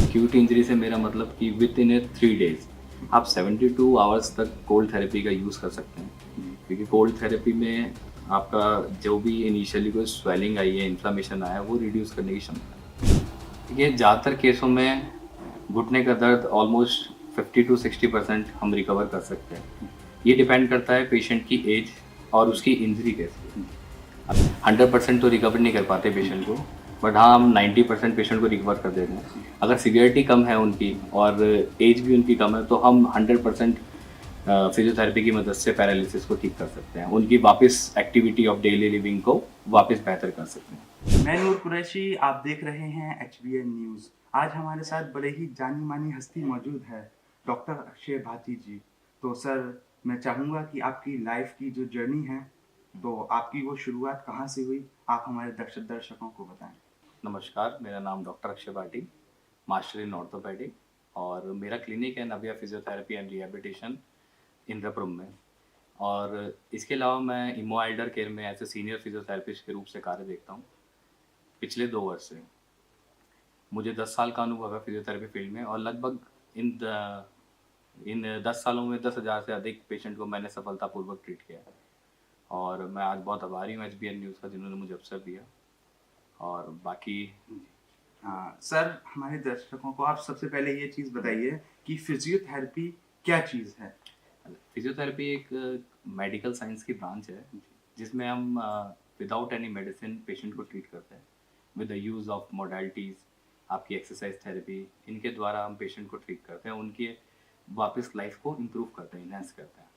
Acute injury से मेरा मतलब कि विद इन ए 3 डेज आप 72 आवर्स तक कोल्ड थेरेपी का यूज़ कर सकते हैं, क्योंकि कोल्ड थेरेपी में आपका जो भी इनिशियली कोई स्वेलिंग आई है, इन्फ्लेमेशन आया है, वो रिड्यूस करने की क्षमता है। ये ज़्यादातर केसों में घुटने का दर्द ऑलमोस्ट 50 टू 60% हम रिकवर कर सकते हैं। ये डिपेंड करता है पेशेंट की एज और उसकी इंजरी कैसी है। 100% तो रिकवर नहीं कर पाते पेशेंट को, बट हाँ, हम 90% पेशेंट को रिकवर कर देते हैं। अगर सीवियरिटी कम है उनकी और एज भी उनकी कम है, तो हम 100% फिजियोथेरेपी की मदद से पैरालिसिस को ठीक कर सकते हैं, उनकी वापस एक्टिविटी ऑफ डेली लिविंग को वापस बेहतर कर सकते हैं। मैं नूर कुरैशी, आप देख रहे हैं HBN न्यूज़। आज हमारे साथ बड़े ही जानी मानी हस्ती मौजूद है, डॉक्टर अक्षय भाटी जी। तो सर, मैं चाहूँगा कि आपकी लाइफ की जो जर्नी है, तो आपकी वो शुरुआत कहाँ से हुई, आप हमारे दर्शकों को बताएं। नमस्कार, मेरा नाम doctor Akshay Bhati, master in orthopaedic, और मेरा क्लिनिक है नव्या फिजियोथेरेपी एंड रिहैबिलिटेशन, इंद्रपुरम में। और इसके अलावा मैं इमो एल्डर केयर में एज ए सीनियर फिजियोथेरेपिस्ट के रूप से कार्य देखता हूँ पिछले 2 वर्ष से। मुझे 10 साल का अनुभव है फिजियोथेरेपी फील्ड में, और लगभग इन 10 सालों में 10,000 से अधिक पेशेंट को मैंने सफलतापूर्वक ट्रीट किया है। और मैं आज बहुत आभारी हूँ HBN न्यूज़ का, जिन्होंने मुझे अवसर दिया। और बाकी हाँ सर, हमारे दर्शकों को आप सबसे पहले ये चीज़ बताइए कि फिजियोथेरेपी क्या चीज़ है। फिजियोथेरेपी एक मेडिकल साइंस की ब्रांच है, जिसमें हम विदाउट एनी मेडिसिन पेशेंट को ट्रीट करते हैं with the use of modalities, आपकी एक्सरसाइज थेरेपी, इनके द्वारा हम पेशेंट को ट्रीट करते हैं, उनकी वापस लाइफ को इम्प्रूव करते हैं, इन्हेंस करते हैं।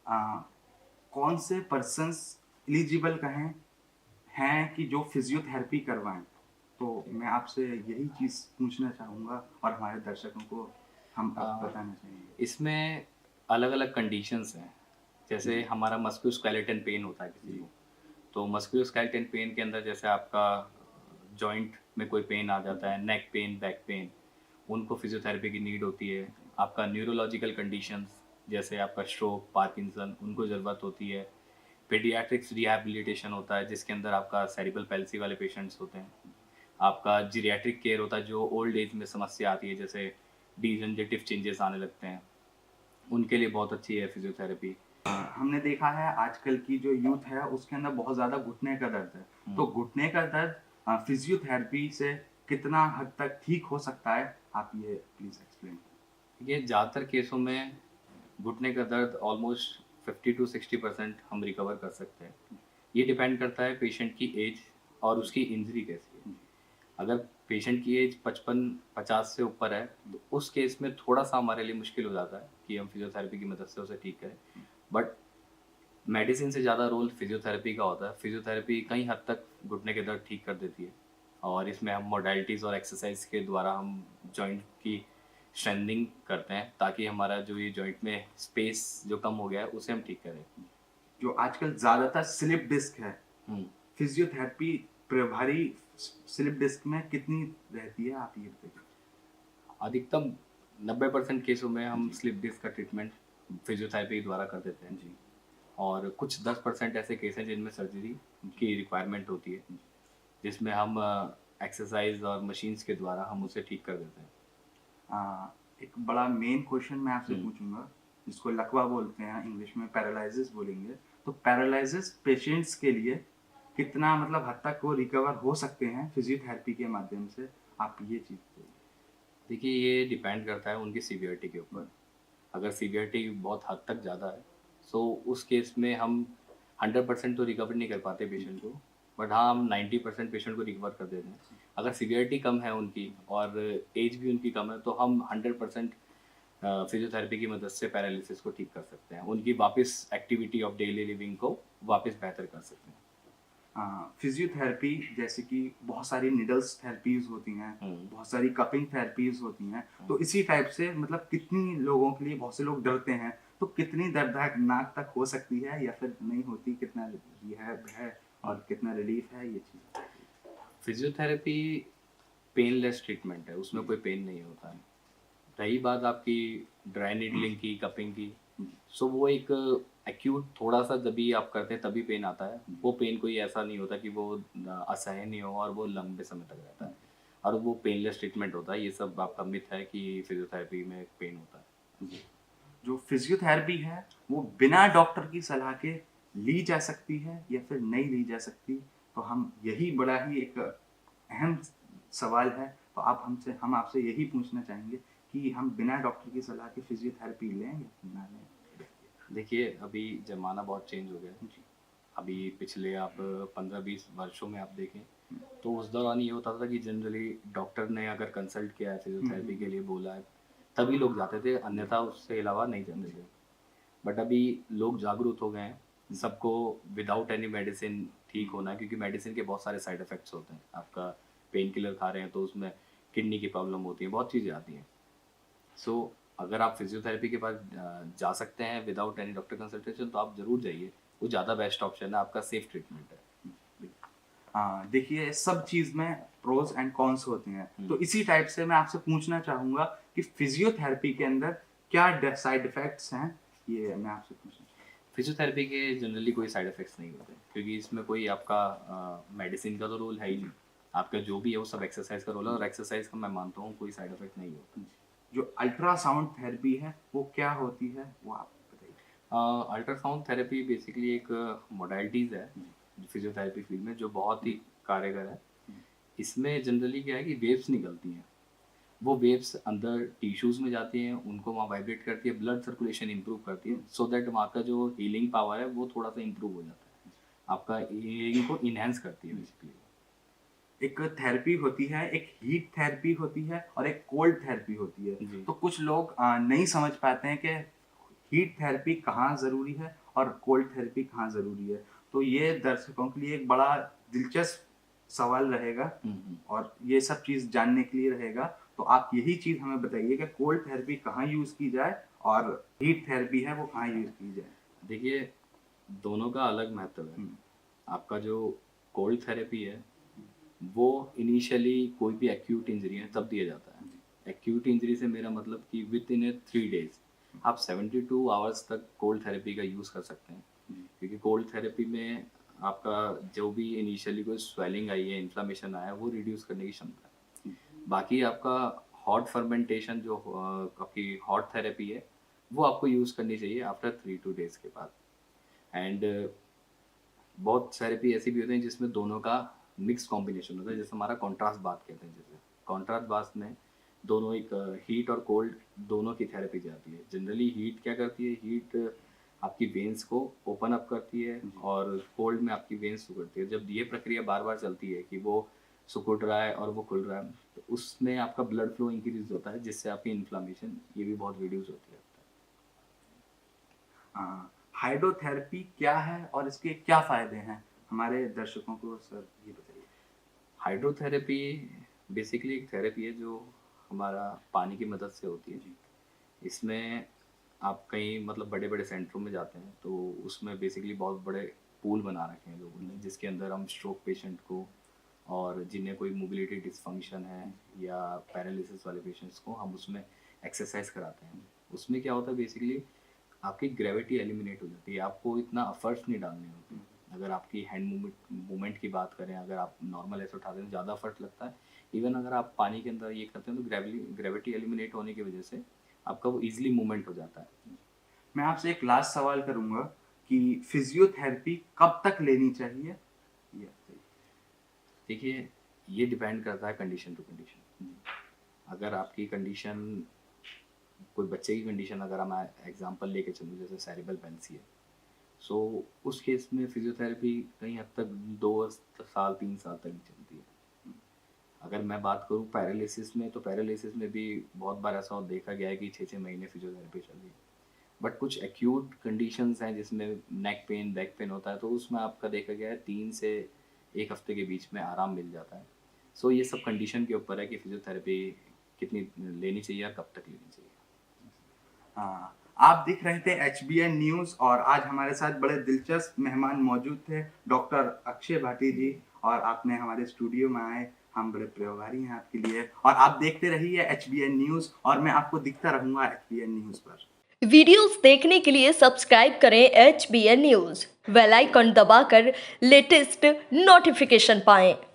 आ, कौन से पर्सन्स एलिजिबल कहें हैं कि जो फिजियोथेरेपी करवाएं। तो मैं आपसे यही चीज़ पूछना चाहूँगा और हमारे दर्शकों को हम अब बताना चाहेंगे। इसमें अलग अलग कंडीशंस हैं। जैसे हमारा मस्कुलोस्केलेटन पेन होता है किसी को, तो मस्कुलोस्केलेटन पेन के अंदर जैसे आपका जॉइंट में कोई पेन आ जाता है, नेक पेन, बैक पेन, उनको फिजियोथेरेपी की नीड होती है। आपका न्यूरोलॉजिकल कंडीशंस जैसे आपका स्ट्रोक, पार्किंसन, उनको ज़रूरत होती है। पेडियाट्रिक्स रिहैबिलिटेशन होता है, जिसके अंदर आपका सेरिब्रल पैल्सी वाले पेशेंट्स होते हैं। आपका जीरियाट्रिक केयर होता है, जो ओल्ड एज में समस्या आती है, जैसे डिजनरेटिव चेंजेस आने लगते हैं, उनके लिए बहुत अच्छी है फिजियोथेरेपी। हमने देखा है आजकल की जो यूथ है उसके अंदर बहुत ज़्यादा घुटने का दर्द है। तो घुटने का दर्द फिजियोथेरेपी से कितना हद तक ठीक हो सकता है, आप ये प्लीज़ एक्सप्लेन। ये ज़्यादातर केसों में घुटने का दर्द ऑलमोस्ट 50 टू 60% हम रिकवर कर सकते हैं। ये डिपेंड करता है पेशेंट की एज और उसकी इंजरी कैसी है। अगर पेशेंट की एज 55-50 से ऊपर है, तो उस केस में थोड़ा सा हमारे लिए मुश्किल हो जाता है कि हम फिजियोथेरेपी की मदद से उसे ठीक करें। बट मेडिसिन से ज़्यादा रोल फिजियोथेरेपी का होता है। फिजियोथेरेपी कई हद तक घुटने के दर्द ठीक कर देती है, और इसमें हम मोडालिटीज़ और एक्सरसाइज के द्वारा हम जॉइंट की स्ट्रेंथनिंग करते हैं, ताकि हमारा जो ये जॉइंट में स्पेस जो कम हो गया है, उसे हम ठीक करें। जो आजकल ज़्यादातर स्लिप डिस्क है, हम्म। फिजियोथेरेपी प्रभारी स्लिप डिस्क में कितनी रहती है, आप ये बताइए। अधिकतम 90% केसों में हम स्लिप डिस्क का ट्रीटमेंट फिजियोथेरेपी द्वारा कर देते हैं जी। और कुछ 10% ऐसे केस हैं जिनमें सर्जरी की रिक्वायरमेंट होती है, जिसमें हम एक्सरसाइज और मशीन्स के द्वारा हम उसे ठीक कर देते हैं। एक बड़ा मेन क्वेश्चन मैं आपसे हम्म। पूछूंगा, जिसको लकवा बोलते हैं, इंग्लिश में पैरालिसिस बोलेंगे। तो पैरालिसिस पेशेंट्स के लिए कितना मतलब हद तक वो रिकवर हो सकते हैं फिजियोथेरेपी के माध्यम से, आप ये चीज़ बोलिए। देखिए, ये डिपेंड करता है उनकी सीवियरिटी के ऊपर। अगर सीवियरिटी बहुत हद तक ज़्यादा है, सो उस केस में हम 100% तो रिकवर नहीं कर पाते पेशेंट को, बट हाँ, हम 90% पेशेंट को रिकवर कर देते हैं। अगर सीवियरिटी कम है उनकी और एज भी उनकी कम है, तो हम 100% फिजियोथेरेपी की मदद से पैरालिसिस को ठीक कर सकते हैं, उनकी वापस एक्टिविटी ऑफ डेली लिविंग को वापस बेहतर कर सकते हैं। फिजियोथेरेपी जैसे कि बहुत सारी निडल्स थेरेपीज होती हैं, बहुत सारी कपिंग थेरेपीज होती हैं, तो इसी टाइप से मतलब कितनी लोगों के लिए, बहुत से लोग डरते हैं, तो कितनी दर्दनाक तक हो सकती है या फिर नहीं होती, कितना रिहैब है और कितना रिलीफ है, ये चीज़। फिजियोथेरेपी पेनलेस ट्रीटमेंट है, उसमें कोई पेन नहीं होता है। रही बात आपकी ड्राई नीडलिंग की, कपिंग की, सो वो एक एक्यूट थोड़ा सा जब भी आप करते हैं तभी पेन आता है। वो पेन कोई ऐसा नहीं होता कि वो असहनीय हो और वो लंबे समय तक रहता है। और वो पेनलेस ट्रीटमेंट होता है। ये सब आपका मिथ है कि फिजियोथेरेपी में पेन होता है। जो फिजियोथेरेपी है वो बिना डॉक्टर की सलाह के ली जा सकती है या फिर नहीं ली जा सकती, तो हम यही बड़ा ही एक अहम सवाल है। तो हम आपसे यही पूछना चाहेंगे कि हम बिना डॉक्टर की सलाह के फिजियोथेरेपी लें या फिर ना लें। देखिए, अभी ज़माना बहुत चेंज हो गया है। जी। अभी पिछले आप 15-20 वर्षों में आप देखें तो उस दौरान ये होता था कि जनरली डॉक्टर ने अगर कंसल्ट किया है, फिजियोथेरेपी के लिए बोला है, तभी लोग जाते थे, अन्यथा उसके अलावा नहीं जाते थे। बट अभी लोग जागरूक हो गए हैं, सबको विदाउट एनी मेडिसिन ठीक होना है, क्योंकि मेडिसिन के बहुत सारे साइड इफ़ेक्ट्स होते हैं। आपका पेन किलर खा रहे हैं तो उसमें किडनी की प्रॉब्लम होती है, बहुत चीज़ें आती हैं। सो अगर आप फिजियोथेरेपी के पास जा सकते हैं विदाउट एनी डॉक्टर कंसल्टेशन, तो आप ज़रूर जाइए। वो ज़्यादा बेस्ट ऑप्शन है, आपका सेफ ट्रीटमेंट है। हाँ, देखिए सब चीज़ में प्रोज एंड कॉन्स होते हैं, तो हम्म। इसी टाइप से मैं आपसे पूछना चाहूँगा कि फिजियोथेरेपी के अंदर क्या साइड इफ़ेक्ट्स हैं, ये मैं आपसे पूछना चाहूँगा। फिजियोथेरेपी के जनरली कोई साइड इफ़ेक्ट्स नहीं होते, क्योंकि इसमें कोई आपका मेडिसिन का तो रोल है ही नहीं। आपका जो भी है वो सब एक्सरसाइज का रोल है, और एक्सरसाइज का मैं मानता हूँ कोई साइड इफ़ेक्ट नहीं होता। जो अल्ट्रासाउंड थेरेपी है वो क्या होती है, वो आप बताइए। अल्ट्रासाउंड थेरेपी बेसिकली एक मोडालिटीज़ है फिजियोथेरेपी फील्ड में, जो बहुत ही कारगर है। इसमें जनरली क्या है कि वेव्स निकलती हैं, वो वेव्स अंदर टिश्यूज़ में जाती हैं, उनको वहाँ वाइब्रेट करती है, ब्लड सर्कुलेशन इम्प्रूव करती है, सो दैट वहाँ का जो हीलिंग पावर है वो थोड़ा सा इम्प्रूव हो जाता है। आपका हीलिंग को इन्हेंस करती है बेसिकली। एक थेरेपी होती है, एक हीट थेरेपी होती है और एक कोल्ड थेरेपी होती है। जी। तो कुछ लोग नहीं समझ पाते हैं कि हीट थेरेपी कहाँ ज़रूरी है और कोल्ड थेरेपी कहाँ ज़रूरी है। तो ये दर्शकों के लिए एक बड़ा दिलचस्प सवाल रहेगा और ये सब चीज़ जानने के लिए रहेगा। तो आप यही चीज़ हमें बताइए कि कोल्ड थेरेपी कहाँ यूज़ की जाए और हीट थेरेपी है वो कहाँ यूज़ की जाए? देखिए, दोनों का अलग महत्व है। हुँ। आपका जो कोल्ड थेरेपी है, वो इनिशियली कोई भी एक्यूट इंजरी है तब दिया जाता है। एक्यूट इंजरी से मेरा मतलब कि विद इन ए 3 डेज़ आप 72 आवर्स तक कोल्ड थेरेपी का यूज़ कर सकते हैं। क्योंकि कोल्ड थेरेपी में आपका जो भी इनिशियली कोई स्वेलिंग आई है, इन्फ्लेमेशन आया है, वो रिड्यूस करने की क्षमता है। बाकी आपका हॉट फर्मेंटेशन जो आपकी हॉट थेरेपी है, वो आपको यूज़ करनी चाहिए आफ्टर 3 टू डेज़ के बाद। एंड बहुत थेरेपी ऐसी भी होती हैं जिसमें दोनों का मिक्स कॉम्बिनेशन होता है, जैसे हमारा कॉन्ट्रास्ट बाथ कहते हैं। जैसे कॉन्ट्रास्ट बाथ में दोनों एक हीट और कोल्ड दोनों की थेरेपी जाती है। जनरली हीट क्या करती है, हीट आपकी वेन्स को ओपन अप करती है, और कोल्ड में आपकी वेन्स सिकुड़ती है। जब ये प्रक्रिया बार बार चलती है कि वो सिकुड़ रहा है और वो खुल रहा है, तो उसमें आपका ब्लड फ्लो इंक्रीज होता है, जिससे आपकी इन्फ्लामेशन ये भी बहुत रिड्यूस होती है। हाइड्रोथेरेपी क्या है और इसके क्या फ़ायदे हैं? हमारे दर्शकों को सर ये बताइए। हाइड्रोथेरेपी बेसिकली एक थेरेपी है जो हमारा पानी की मदद से होती है। इसमें आप कहीं मतलब बड़े-बड़े सेंटरों में जाते हैं, तो उसमें बेसिकली बहुत बड़े पूल बना रखे हैं लोगों ने, जिसके अंदर हम स्ट्रोक पेशेंट को और जिन्हें कोई मोबिलिटी डिसफंक्शन है या पैरालिसिस वाले पेशेंट्स को हम उसमें एक्सरसाइज कराते हैं। उसमें क्या होता है बेसिकली आपकी ग्रेविटी एलिमिनेट हो जाती है, आपको इतना एफर्ट्स नहीं डालने होते। अगर आपकी हैंड मूवमेंट की बात करें, अगर आप नॉर्मल ऐसे उठाते हैं ज़्यादा एफर्ट लगता है। इवन अगर आप पानी के अंदर ये करते हैं तो ग्रेविटी एलिमिनेट होने की वजह से आपका वो ईजिली मूवमेंट हो जाता है। मैं आपसे एक लास्ट सवाल करूँगा कि फिजियोथेरेपी कब तक लेनी चाहिए? ये बताइए। देखिए, ये डिपेंड करता है कंडीशन टू कंडीशन। अगर आपकी कंडीशन कोई बच्चे की कंडीशन अगर मैं एग्जांपल लेके चलूँ, जैसे सेरिब्रल पैल्सी है, सो उस केस में फिजियोथेरेपी कहीं हद तक 2 साल 3 साल तक चलती है। अगर मैं बात करूँ पैरालिसिस में, तो पैरालिसिस में भी बहुत बार ऐसा देखा गया है कि 6-6 महीने फिजियोथेरेपी चल रही है। बट कुछ एक्यूट कंडीशंस हैं जिसमें नेक पेन, बैक पेन होता है, तो उसमें आपका देखा गया है 3 से 1 हफ्ते के बीच में आराम मिल जाता है। सो ये सब कंडीशन के ऊपर है कि फिजियोथेरेपी कितनी लेनी चाहिए और कब तक लेनी चाहिए। हाँ, आप देख रहे थे HBN न्यूज़ और आज हमारे साथ बड़े दिलचस्प मेहमान मौजूद थे, डॉक्टर अक्षय भाटी जी, और आपने हमारे स्टूडियो में आए, हम बड़े प्रयोगारी हैं आपके लिए, और आप देखते रहिए HBN न्यूज़ और मैं आपको दिखता रहूँगा HBN न्यूज़ पर। वीडियोस देखने के लिए सब्सक्राइब करें HBN न्यूज़, बेल आइकन दबाकर लेटेस्ट नोटिफिकेशन पाएं।